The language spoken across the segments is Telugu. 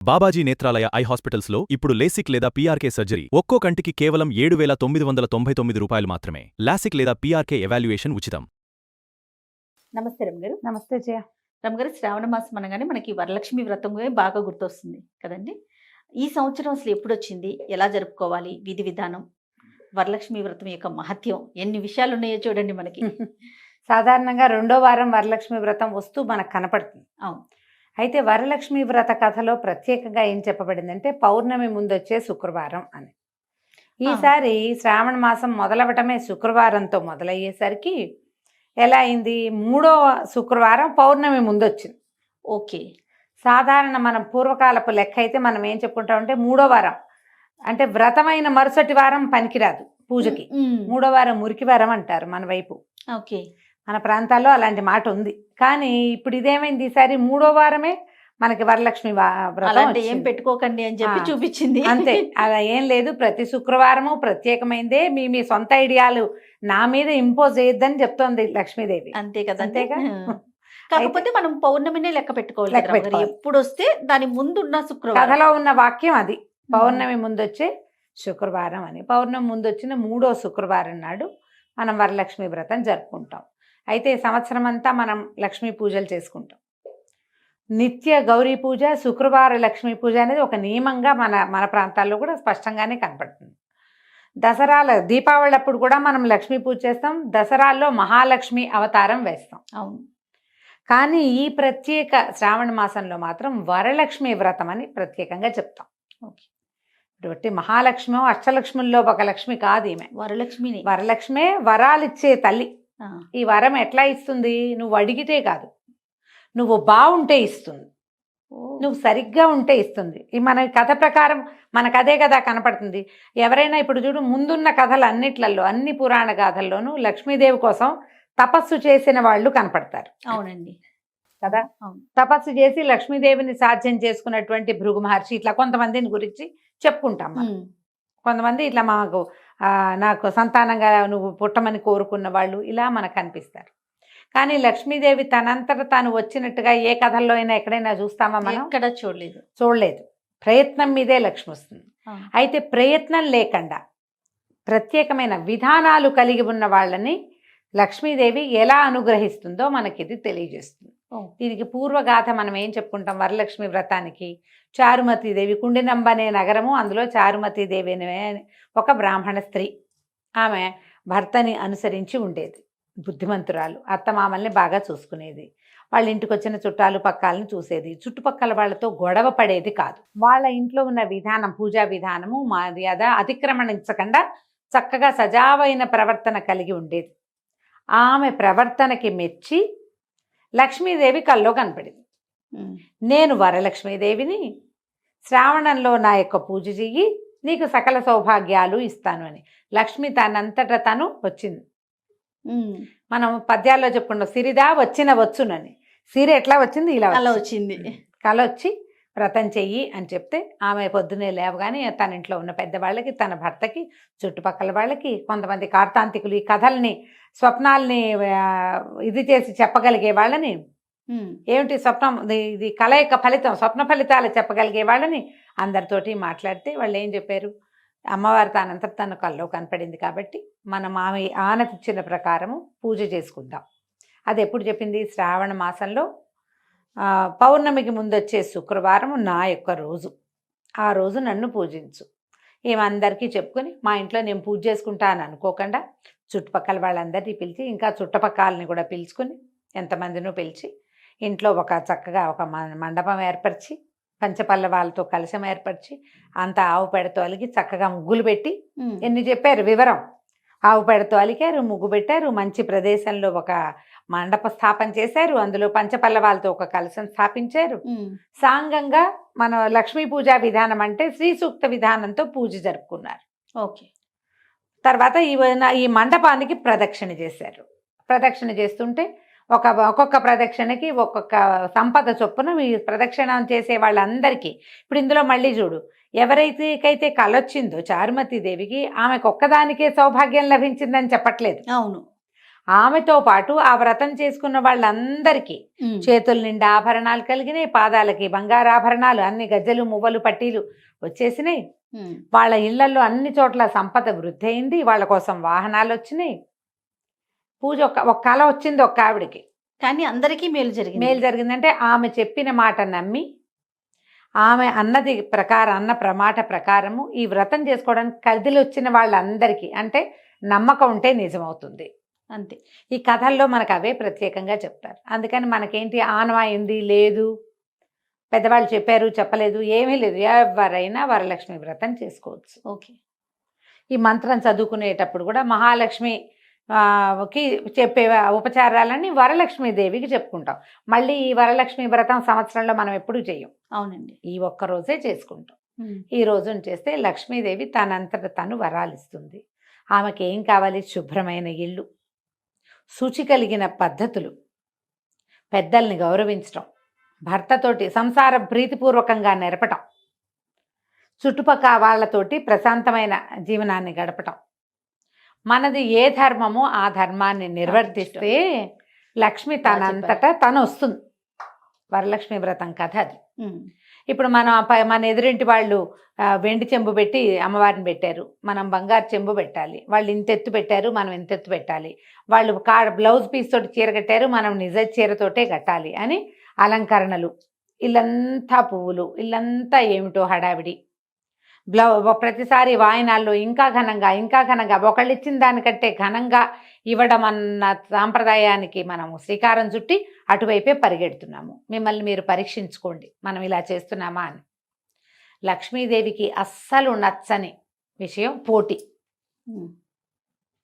బాబాజీ నేత్రాలయ ఐ హాస్పిటల్స్లో ఇప్పుడు లేసిక్ లేదా పీఆర్కే సర్జరీ ఒక్కో కంటికి కేవలం 7,999 రూపాయలు మాత్రమే. లాసిక్ లేదా పీఆర్కే ఎవాల్యుయేషన్ ఉచితం. నమస్తే రమగారు. నమస్తే జయ. రమగారు, శ్రావణ మాసం అనగానే మనకి వరలక్ష్మి వ్రతం బాగా గుర్తొస్తుంది కదండి. ఈ సంవత్సరం అసలు ఎప్పుడు వచ్చింది, ఎలా జరుపుకోవాలి, విధి విధానం, వరలక్ష్మి వ్రతం యొక్క మహత్యం, ఎన్ని విషయాలు ఉన్నాయో చూడండి మనకి. సాధారణంగా రెండో వారం వరలక్ష్మి వ్రతం వస్తూ మనకు కనపడుతుంది. అవును. అయితే వరలక్ష్మి వ్రత కథలో ప్రత్యేకంగా ఏం చెప్పబడిందంటే పౌర్ణమి ముందు వచ్చే శుక్రవారం అని. ఈసారి శ్రావణ మాసం మొదలవటమే శుక్రవారంతో మొదలయ్యేసరికి ఎలా అయింది, మూడో శుక్రవారం పౌర్ణమి ముందు వచ్చింది. ఓకే. సాధారణ మనం పూర్వకాలపు లెక్క అయితే మనం ఏం చెప్పుకుంటామంటే మూడో వారం అంటే వ్రతమైన మరుసటి వారం పనికిరాదు పూజకి. మూడో వారం మురికి వారం అంటారు మన వైపు. ఓకే. మన ప్రాంతాల్లో అలాంటి మాట ఉంది. కానీ ఇప్పుడు ఇదేమైంది, ఈసారి మూడో వారమే మనకి వరలక్ష్మి వ్రతం ఏం పెట్టుకోకండి అని చెప్పి చూపించింది. అంతే, అలా ఏం లేదు. ప్రతి శుక్రవారము ప్రత్యేకమైందే. మీ సొంత ఐడియాలు నా మీద ఇంపోజ్ చేయొద్దని చెప్తోంది లక్ష్మీదేవి. అంతే కదా. అంతేగా. కాకపోతే మనం పౌర్ణమినే లెక్క పెట్టుకోవాలి. ఎప్పుడు వస్తే దాని ముందున్న శుక్రవారం. కథలో ఉన్న వాక్యం అది, పౌర్ణమి ముందు వచ్చే శుక్రవారం అని. పౌర్ణమి ముందు వచ్చిన మూడో శుక్రవారం నాడు మనం వరలక్ష్మి వ్రతం జరుపుకుంటాం. అయితే సంవత్సరం అంతా మనం లక్ష్మీ పూజలు చేసుకుంటాం. నిత్య గౌరీ పూజ, శుక్రవార లక్ష్మీ పూజ అనేది ఒక నియమంగా మన ప్రాంతాల్లో కూడా స్పష్టంగానే కనపడుతుంది. దసరాల దీపావళి అప్పుడు కూడా మనం లక్ష్మీ పూజ చేస్తాం. దసరాల్లో మహాలక్ష్మి అవతారం వేస్తాం. అవును. కానీ ఈ ప్రత్యేక శ్రావణ మాసంలో మాత్రం వరలక్ష్మి వ్రతం అని ప్రత్యేకంగా చెప్తాం. ఓకే. కాబట్టి మహాలక్ష్మి అష్టలక్ష్ముల్లో ఒక లక్ష్మి కాదు ఈమె, వరలక్ష్మిని. వరలక్ష్మే వరాలిచ్చే తల్లి. ఈ వరం ఎట్లా ఇస్తుంది, నువ్వు అడిగితే కాదు, నువ్వు బాగుంటే ఇస్తుంది, నువ్వు సరిగ్గా ఉంటే ఇస్తుంది. ఈ మన కథ ప్రకారం మనకు అదే కదా కనపడుతుంది. ఎవరైనా ఇప్పుడు చూడు, ముందున్న కథలు అన్నిట్లలో, అన్ని పురాణ గాథల్లోనూ లక్ష్మీదేవి కోసం తపస్సు చేసిన వాళ్ళు కనపడతారు. అవునండి కదా. తపస్సు చేసి లక్ష్మీదేవిని సాధ్యం చేసుకున్నటువంటి భృగు మహర్షి, ఇట్లా కొంతమందిని గురించి చెప్పుకుంటాం. కొంతమంది ఇట్లా నాకు సంతానంగా నువ్వు పుట్టమని కోరుకున్న వాళ్ళు ఇలా మనకు కనిపిస్తారు. కానీ లక్ష్మీదేవి తనంతట తాను వచ్చినట్టుగా ఏ కథల్లో అయినా ఎక్కడైనా చూస్తామా మనం? ఎక్కడ చూడలేదు. ప్రయత్నం మీదే లక్ష్మి వస్తుంది. అయితే ప్రయత్నం లేకుండా ప్రత్యేకమైన విధానాలు కలిగి ఉన్న వాళ్ళని లక్ష్మీదేవి ఎలా అనుగ్రహిస్తుందో మనకిది తెలియజేస్తుంది. దీనికి పూర్వగాథ మనం ఏం చెప్పుకుంటాం, వరలక్ష్మి వ్రతానికి చారుమతీదేవి, కుండినంబ అనే నగరము, అందులో చారుమతీదేవి అనే ఒక బ్రాహ్మణ స్త్రీ. ఆమె భర్తని అనుసరించి ఉండేది, బుద్ధిమంతురాలు, అత్తమామల్ని బాగా చూసుకునేది, వాళ్ళ ఇంటికి వచ్చిన చుట్టాలు పక్కాలను చూసేది, చుట్టుపక్కల వాళ్ళతో గొడవ పడేది కాదు. వాళ్ళ ఇంట్లో ఉన్న విధానం, పూజా విధానము, మర్యాద అతిక్రమణించకుండా చక్కగా సజావైన ప్రవర్తన కలిగి ఉండేది. ఆమె ప్రవర్తనకి మెచ్చి లక్ష్మీదేవి కల్లో కనపడింది. నేను వరలక్ష్మీదేవిని, శ్రావణంలో నా యొక్క పూజ చెయ్యి, నీకు సకల సౌభాగ్యాలు ఇస్తాను అని. లక్ష్మి తనంతట తను వచ్చింది. మనం పద్యాల్లో చెప్పుకున్నాం, సిరిదా వచ్చిన వచ్చునని. సిరి ఎట్లా వచ్చింది, ఇలా వచ్చింది. కల వచ్చి వ్రతం చెయ్యి అని చెప్తే ఆమె పొద్దునే లేవగానే తన ఇంట్లో ఉన్న పెద్దవాళ్ళకి, తన భర్తకి, చుట్టుపక్కల వాళ్ళకి, కొంతమంది కార్తాంతికులు ఈ కథల్ని, స్వప్నాల్ని ఇది చేసి చెప్పగలిగే వాళ్ళని, ఏమిటి స్వప్నం, ఇది కళ యొక్క ఫలితం, స్వప్న ఫలితాలు చెప్పగలిగే వాళ్ళని అందరితోటి మాట్లాడితే వాళ్ళు ఏం చెప్పారు, అమ్మవారు తానంతట తన కల్లో కనపడింది కాబట్టి మనం ఆమె ఆనతిచ్చిన ప్రకారము పూజ చేసుకుందాం. అది ఎప్పుడు చెప్పింది, శ్రావణ మాసంలో పౌర్ణమికి ముందు వచ్చే శుక్రవారం నా యొక్క రోజు, ఆ రోజు నన్ను పూజించు. ఏమందరికీ చెప్పుకొని మా ఇంట్లో నేను పూజ చేసుకుంటా అని అనుకోకుండా చుట్టుపక్కల వాళ్ళందరినీ పిలిచి, ఇంకా చుట్టుపక్కలని కూడా పిలుచుకొని, ఎంతమందినో పిలిచి ఇంట్లో చక్కగా ఒక మండపం ఏర్పరిచి, పంచపల్లవాలతో కలశం ఏర్పరిచి, అంత ఆవు పెడతో అలిగి చక్కగా ముగ్గులు పెట్టి, ఎన్ని చెప్పారు వివరం, ఆవు పెడతో అలికారు, ముగ్గు పెట్టారు, మంచి ప్రదేశంలో ఒక మండప స్థాపన చేశారు, అందులో పంచపల్లవాలతో ఒక కలశం స్థాపించారు. సాంగంగా మన లక్ష్మీ పూజా విధానం అంటే శ్రీ సూక్త విధానంతో పూజ జరుపుకున్నారు. ఓకే. తర్వాత ఈ మండపానికి ప్రదక్షిణ చేశారు. ప్రదక్షిణ చేస్తుంటే ఒక్కొక్క ప్రదక్షిణకి ఒక్కొక్క సంపద చొప్పున ఈ ప్రదక్షిణ చేసే వాళ్ళందరికీ, ఇప్పుడు ఇందులో మళ్ళీ చూడు, ఎవరైతే కలొచ్చిందో చారుమతీదేవికి, ఆమెకు ఒక్కదానికే సౌభాగ్యం లభించిందని చెప్పట్లేదు. అవును. ఆమెతో పాటు ఆ వ్రతం చేసుకున్న వాళ్ళందరికీ చేతుల నిండా ఆభరణాలు కలిగినాయి, పాదాలకి బంగారు ఆభరణాలు, అన్ని గజ్జలు మువ్వలు పట్టీలు వచ్చేసినాయి. వాళ్ళ ఇళ్లలో అన్ని చోట్ల సంపద వృద్ధి అయింది, వాళ్ళ కోసం వాహనాలు వచ్చినాయి. పూజ ఒక కళ వచ్చింది ఒక ఆవిడికి. కానీ అందరికీ మేలు జరిగింది. మేలు జరిగిందంటే ఆమె చెప్పిన మాట నమ్మి, ఆమె అన్నది ప్రకారం, అన్న ప్రమాట ప్రకారము ఈ వ్రతం చేసుకోవడానికి కదిలి వచ్చిన వాళ్ళందరికీ అంటే నమ్మకం ఉంటే నిజమవుతుంది. అంతే. ఈ కథల్లో మనకు అవే ప్రత్యేకంగా చెప్తారు. అందుకని మనకేంటి ఆనవాయింది లేదు, పెద్దవాళ్ళు చెప్పారు చెప్పలేదు ఏమీ లేదు, ఎవరైనా వరలక్ష్మి వ్రతం చేసుకోవచ్చు. ఓకే. ఈ మంత్రం చదువుకునేటప్పుడు కూడా మహాలక్ష్మి కి చెప్పే ఉపచారాలని వరలక్ష్మీదేవికి చెప్పుకుంటాం. మళ్ళీ ఈ వరలక్ష్మి వ్రతం సంవత్సరంలో మనం ఎప్పుడూ చేయం. అవునండి. ఈ ఒక్కరోజే చేసుకుంటాం. ఈ రోజున చేస్తే లక్ష్మీదేవి తనంతట తను వరాలిస్తుంది. ఆమెకి ఏం కావాలి? శుభ్రమైన ఇల్లు, శుచి కలిగిన పద్ధతులు, పెద్దల్ని గౌరవించటం, భర్తతోటి సంసారం ప్రీతిపూర్వకంగా నెరపటం, చుట్టుపక్కల వాళ్ళతోటి ప్రశాంతమైన జీవనాన్ని గడపటం. మనది ఏ ధర్మమో ఆ ధర్మాన్ని నిర్వర్తిస్తే లక్ష్మి తనంతటా తను వస్తుంది. వరలక్ష్మి వ్రతం కథ అది. ఇప్పుడు మన ఎదురింటి వాళ్ళు వెండి చెంబు పెట్టి అమ్మవారిని పెట్టారు, మనం బంగారు చెంబు పెట్టాలి. వాళ్ళు ఇంతెత్తు పెట్టారు, మనం ఇంతెత్తు పెట్టాలి. వాళ్ళు బ్లౌజ్ పీస్ తోటి చీర కట్టారు, మనం నిజ చీరతోటే కట్టాలి అని అలంకరణలు, ఇల్లంతా పువ్వులు, ఇల్లంతా ఏమిటో హడావిడి. ప్రతిసారి వాయినాల్లో ఇంకా ఘనంగా ఒకళ్ళు ఇచ్చిన దానికంటే ఘనంగా ఇవ్వడం అన్న సాంప్రదాయానికి మనము శ్రీకారం చుట్టి అటువైపే పరిగెడుతున్నాము. మిమ్మల్ని మీరు పరీక్షించుకోండి, మనం ఇలా చేస్తున్నామా అని. లక్ష్మీదేవికి అస్సలు నచ్చని విషయం పోటీ.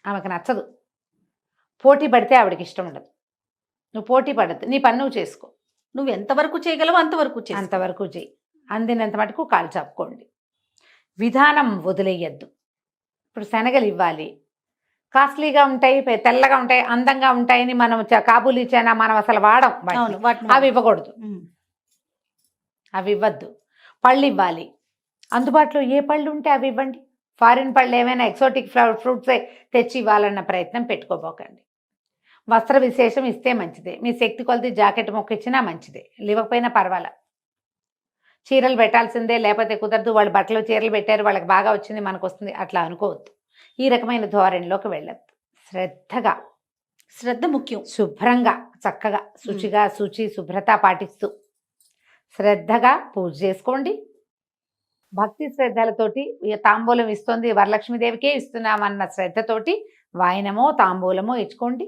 ఆమెకు నచ్చదు. పోటీ పడితే ఆవిడకి ఇష్టం ఉండదు. నువ్వు పోటీ పడద్దు, నీ పని నువ్వు చేసుకో. నువ్వు ఎంతవరకు చేయగలవు అంతవరకు చేయి. అందినంత మటుకు కాలు చాపుకోండి. విధానం వదిలేయద్దు. ఇప్పుడు శనగలు ఇవ్వాలి, కాస్ట్లీగా ఉంటాయి, తెల్లగా ఉంటాయి, అందంగా ఉంటాయని మనం కాబూలి ఇచ్చానా మనం అసలు వాడం. అవి ఇవ్వకూడదు, అవి ఇవ్వద్దు. పళ్ళు ఇవ్వాలి, అందుబాటులో ఏ పళ్ళు ఉంటే అవి ఇవ్వండి. ఫారిన్ పళ్ళు ఏమైనా ఎక్సోటిక్ ఫ్రూట్సే తెచ్చి ఇవ్వాలన్న ప్రయత్నం పెట్టుకోబోకండి. వస్త్ర విశేషం ఇస్తే మంచిదే, మీ శక్తి కొలది జాకెట్ మొక్క ఇచ్చినా మంచిదే, ఇవ్వకపోయినా పర్వాలా. చీరలు పెట్టాల్సిందే, లేకపోతే కుదరదు, వాళ్ళు బట్టలు చీరలు పెట్టారు వాళ్ళకి బాగా వచ్చింది మనకు వస్తుంది అట్లా అనుకోవద్దు. ఈ రకమైన ధోరణిలోకి వెళ్ళద్దు. శ్రద్ధ ముఖ్యం. శుభ్రంగా చక్కగా శుచిగా శుభ్రత పాటిస్తూ శ్రద్ధగా పూజ చేసుకోండి. భక్తి శ్రద్ధలతోటి తాంబూలం ఇస్తుంది వరలక్ష్మీదేవికే ఇస్తున్నామన్న శ్రద్ధతోటి వాయనమో తాంబూలమో ఇచ్చుకోండి.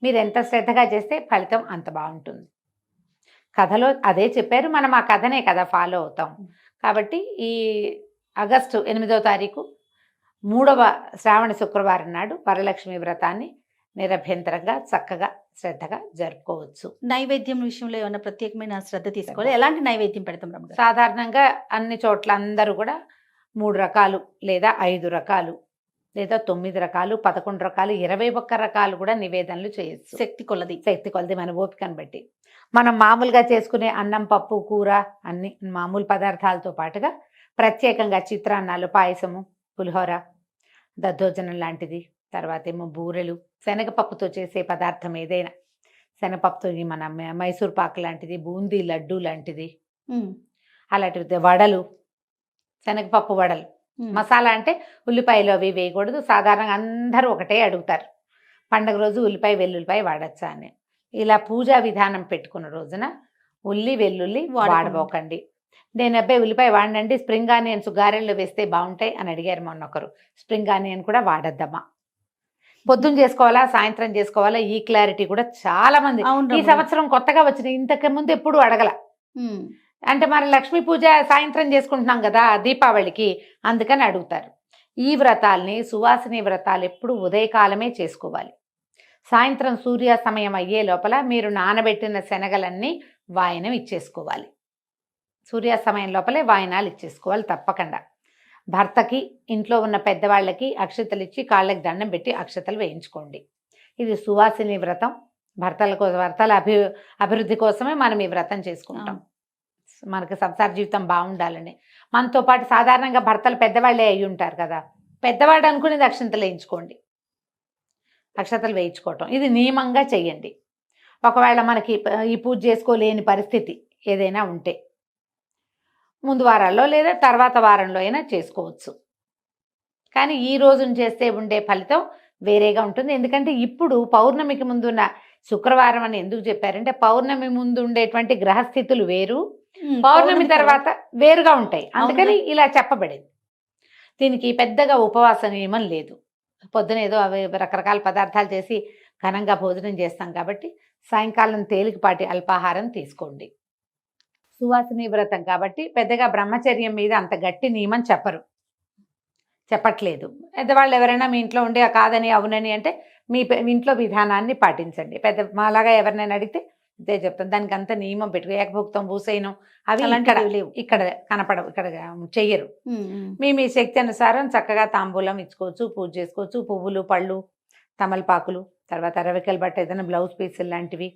మీరు ఎంత శ్రద్ధగా చేస్తే ఫలితం అంత బాగుంటుంది. కథలో అదే చెప్పారు, మనం ఆ కథనే కదా ఫాలో అవుతాం. కాబట్టి ఈ ఆగస్టు 8వ తారీఖు 3వ శ్రావణ శుక్రవారం నాడు వరలక్ష్మి వ్రతాన్ని నిరభ్యంతరంగా చక్కగా శ్రద్ధగా జరుపుకోవచ్చు. నైవేద్యం విషయంలో ఏమైనా ప్రత్యేకమైన శ్రద్ధ తీసుకోవాలి? ఎలాంటి నైవేద్యం పెడతాం రమ్మగారు? సాధారణంగా అన్ని చోట్ల అందరూ కూడా 3 రకాలు లేదా 5 రకాలు లేదా 9 రకాలు 11 రకాలు 21 రకాలు కూడా నివేదనలు చేయొచ్చు. శక్తి కొలది మన ఓపికను బట్టి. మనం మామూలుగా చేసుకునే అన్నం పప్పు కూర అన్ని మామూలు పదార్థాలతో పాటుగా ప్రత్యేకంగా చిత్రాన్నాలు, పాయసము, పులిహోర, దద్దోజనం లాంటిది, తర్వాత ఏమో బూరెలు, శనగపప్పుతో చేసే పదార్థం ఏదైనా, శనగపప్పుతో మన మైసూర్ పాకు లాంటిది, బూందీ లడ్డు లాంటిది, అలాంటివి, వడలు, శనగపప్పు వడలు. మసాలా అంటే ఉల్లిపాయలు అవి వేయకూడదు. సాధారణంగా అందరూ ఒకటే అడుగుతారు, పండగ రోజు ఉల్లిపాయ వెల్లుల్లిపాయ వాడచ్చా అని. ఇలా పూజా విధానం పెట్టుకున్న రోజున వెల్లుల్లి వాడబోకండి. నేను అబ్బాయి ఉల్లిపాయ వాడండి, స్ప్రింగ్ ఆనియన్స్ గారెల్లో వేస్తే బాగుంటాయి అని అడిగారు మొన్న ఒకరు. స్ప్రింగ్ ఆనియన్ కూడా వాడద్దమ్మా. పొద్దున్న చేసుకోవాలా సాయంత్రం చేసుకోవాలా, ఈ క్లారిటీ కూడా చాలా మంది ఈ సంవత్సరం కొత్తగా వచ్చిన, ఇంతకు ముందు ఎప్పుడు అడగల. అంటే మరి లక్ష్మీ పూజ సాయంత్రం చేసుకుంటున్నాం కదా దీపావళికి, అందుకని అడుగుతారు. ఈ వ్రతాల్ని సువాసిని వ్రతాలు ఎప్పుడు ఉదయకాలమే చేసుకోవాలి. సాయంత్రం సూర్యాస్తమయం అయ్యే లోపల మీరు నానబెట్టిన శనగలన్నీ వాయనం ఇచ్చేసుకోవాలి. సూర్యాస్తమయం లోపలే వాయనాలు ఇచ్చేసుకోవాలి తప్పకుండా. భర్తకి, ఇంట్లో ఉన్న పెద్దవాళ్ళకి అక్షతలు ఇచ్చి కాళ్ళకి దండం పెట్టి అక్షతలు వేయించుకోండి. ఇది సువాసిని వ్రతం. భర్తల అభివృద్ధి కోసమే మనం ఈ వ్రతం చేసుకుంటాం. మనకి సంసార జీవితం బాగుండాలని. మనతో పాటు సాధారణంగా భర్తలు పెద్దవాళ్ళే అయి ఉంటారు కదా, పెద్దవాడు అనుకుని అక్షింతలు వేయించుకోండి. అక్షతలు వేయించుకోవటం ఇది నియమంగా చెయ్యండి. ఒకవేళ మనకి ఈ పూజ చేసుకోలేని పరిస్థితి ఏదైనా ఉంటే ముందు వారాల్లో లేదా తర్వాత వారంలో అయినా చేసుకోవచ్చు. కానీ ఈ రోజున చేస్తే ఉండే ఫలితం వేరేగా ఉంటుంది. ఎందుకంటే ఇప్పుడు పౌర్ణమికి ముందున్న శుక్రవారం అని ఎందుకు చెప్పారంటే పౌర్ణమి ముందు ఉండేటువంటి గ్రహస్థితులు వేరు, పౌర్ణమి తర్వాత వేరుగా ఉంటాయి. అందుకని ఇలా చెప్పబడింది. దీనికి పెద్దగా ఉపవాస నియమం లేదు. పొద్దున ఏదో అవి రకరకాల పదార్థాలు చేసి ఘనంగా భోజనం చేస్తాం కాబట్టి సాయంకాలం తేలికపాటి అల్పాహారం తీసుకోండి. సువాసిని వ్రతం కాబట్టి పెద్దగా బ్రహ్మచర్యం మీద అంత గట్టి నియమం చెప్పట్లేదు. పెద్దవాళ్ళు ఎవరైనా మీ ఇంట్లో ఉండి కాదని అవునని అంటే మీ ఇంట్లో విధానాన్ని పాటించండి. మాలాగా ఎవరినైనా అడిగితే ఇదే చెప్తాను. దానికి అంత నియమం పెట్టుకో ఏకభుక్తం భూసైనం అవి ఇక్కడ కనపడవు, ఇక్కడ చెయ్యరు. మీ శక్తి అనుసారం చక్కగా తాంబూలం ఇచ్చుకోవచ్చు, పూజ చేసుకోవచ్చు. పువ్వులు, పళ్ళు, తమలపాకులు, తర్వాత రవికల బట్ట ఏదైనా బ్లౌజ్ పీసులు లాంటివి,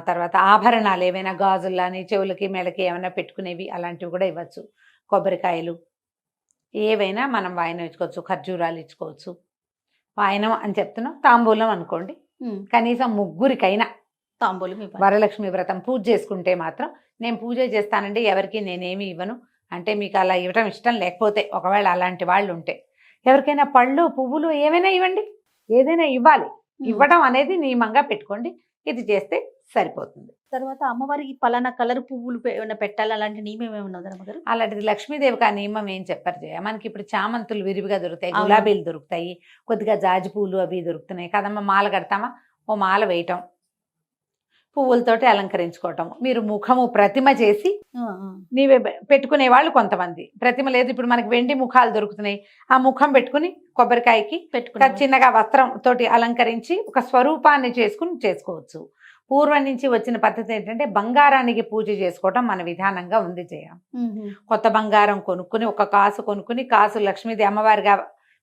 తర్వాత ఆభరణాలు ఏవైనా గాజుల్లాని చెవులకి మెడకి ఏమైనా పెట్టుకునేవి అలాంటివి కూడా ఇవ్వచ్చు. కొబ్బరికాయలు ఏవైనా మనం వాయనం ఇచ్చుకోవచ్చు, ఖర్జూరాలు ఇచ్చుకోవచ్చు. వాయనం అని చెప్తున్నాం, తాంబూలం అనుకోండి. కనీసం ముగ్గురికైనా తాంబూలం. వరలక్ష్మి వ్రతం పూజ చేసుకుంటే మాత్రం నేను పూజ చేస్తానండి ఎవరికి నేనేమి ఇవ్వను అంటే మీకు అలా ఇవ్వటం ఇష్టం లేకపోతే, ఒకవేళ అలాంటి వాళ్ళు ఉంటే ఎవరికైనా పళ్ళు, పువ్వులు ఏమైనా ఇవ్వండి. ఏదైనా ఇవ్వాలి. ఇవ్వడం అనేది నియమంగా పెట్టుకోండి. ఇది చేస్తే సరిపోతుంది. తర్వాత అమ్మవారికి పలానా కలర్ పువ్వులు ఏమైనా పెట్టాలి అలాంటి నియమం ఏమైనా ఉందా అమ్మగారు? అలాంటిది లక్ష్మీదేవికి ఆ నియమం ఏం చెప్పారు జయ. మనకి ఇప్పుడు చామంతులు విరివిగా దొరుకుతాయి, గులాబీలు దొరుకుతాయి, కొద్దిగా జాజి పూలు అవి దొరుకుతున్నాయి కదమ్మా. మాల కడతామా, ఓ మాల వేయటం, పువ్వులతోటి అలంకరించుకోవటం. మీరు ముఖము ప్రతిమ చేసి నీవే పెట్టుకునే వాళ్ళు కొంతమంది. ప్రతిమ లేదు, ఇప్పుడు మనకి వెండి ముఖాలు దొరుకుతున్నాయి, ఆ ముఖం పెట్టుకుని కొబ్బరికాయకి చిన్నగా వస్త్రం తోటి అలంకరించి ఒక స్వరూపాన్ని చేసుకోవచ్చు. పూర్వం నుంచి వచ్చిన పద్ధతి ఏంటంటే బంగారానికి పూజ చేసుకోవటం మన విధానంగా ఉంది జయ. కొత్త బంగారం కొనుక్కుని ఒక కాసు కొనుక్కుని కాసు లక్ష్మీదేవి అమ్మవారిగా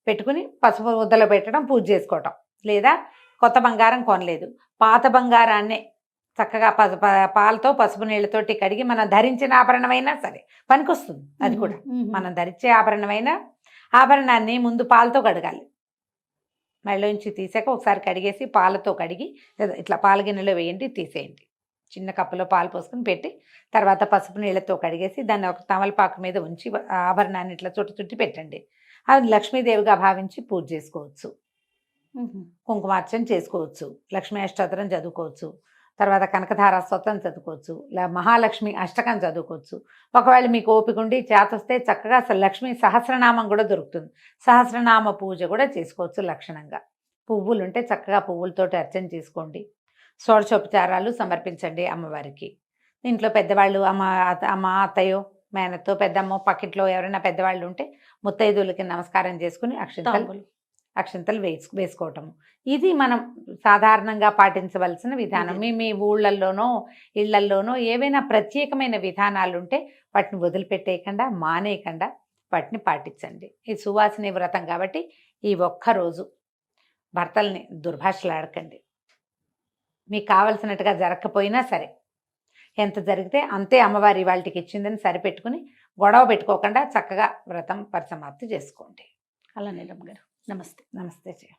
పెట్టుకుని పసుపు ముద్దలో పెట్టడం, పూజ చేసుకోవటం. లేదా కొత్త బంగారం కొనలేదు, పాత బంగారాన్నే చక్కగా పాలతో పసుపు నీళ్ళతోటి కడిగి మనం ధరించిన ఆభరణమైనా సరే పనికొస్తుంది. అది కూడా మనం ధరించే ఆభరణాన్ని ముందు పాలతో కడగాలి. మెడలోంచి తీసాక ఒకసారి కడిగేసి పాలతో కడిగి ఇట్లా పాల గిన్నెలో వేయండి, తీసేయండి. చిన్న కప్పులో పాలు పోసుకుని పెట్టి తర్వాత పసుపు నీళ్ళతో కడిగేసి దాన్ని ఒక తమలపాకు మీద ఉంచి ఆభరణాన్ని ఇట్లా చుట్టి పెట్టండి. అది లక్ష్మీదేవిగా భావించి పూజ చేసుకోవచ్చు. కుంకుమార్చన చేసుకోవచ్చు, లక్ష్మీ అష్టోత్తరం చదువుకోవచ్చు, తర్వాత కనకధార స్తోత్రం చదువుకోవచ్చు, మహాలక్ష్మి అష్టకం చదువుకోవచ్చు. ఒకవేళ మీకు ఓపిక ఉండి చేతొస్తే చక్కగా అసలు లక్ష్మీ సహస్రనామం కూడా దొరుకుతుంది, సహస్రనామ పూజ కూడా చేసుకోవచ్చు లక్షణంగా. పువ్వులు ఉంటే చక్కగా పువ్వులతోటి అర్చన చేసుకోండి. షోడశోపచారాలు సమర్పించండి అమ్మవారికి. ఇంట్లో పెద్దవాళ్ళు అమ్మ అత్తయ్యో మేనతో పెద్దమ్మో పక్కింట్లో ఎవరైనా పెద్దవాళ్ళు ఉంటే ముత్తైదులకి నమస్కారం చేసుకుని అక్షంతలు వేసుకోవటము. ఇది మనం సాధారణంగా పాటించవలసిన విధానం. మీ ఊళ్ళల్లోనో ఇళ్లల్లోనో ఏవైనా ప్రత్యేకమైన విధానాలు ఉంటే వాటిని వదిలిపెట్టేయకుండా మానేయకుండా వాటిని పాటించండి. ఇది సువాసిని వ్రతం కాబట్టి ఈ ఒక్కరోజు భర్తల్ని దుర్భాషలాడకండి. మీకు కావలసినట్టుగా జరగకపోయినా సరే ఎంత జరిగితే అంతే అమ్మవారి వాళ్ళకి ఇచ్చిందని సరిపెట్టుకుని గొడవ పెట్టుకోకుండా చక్కగా వ్రతం పరిసమాప్తి చేసుకోండి. అలానే రమ్మగారు. నమస్తే. నమస్తే జయ.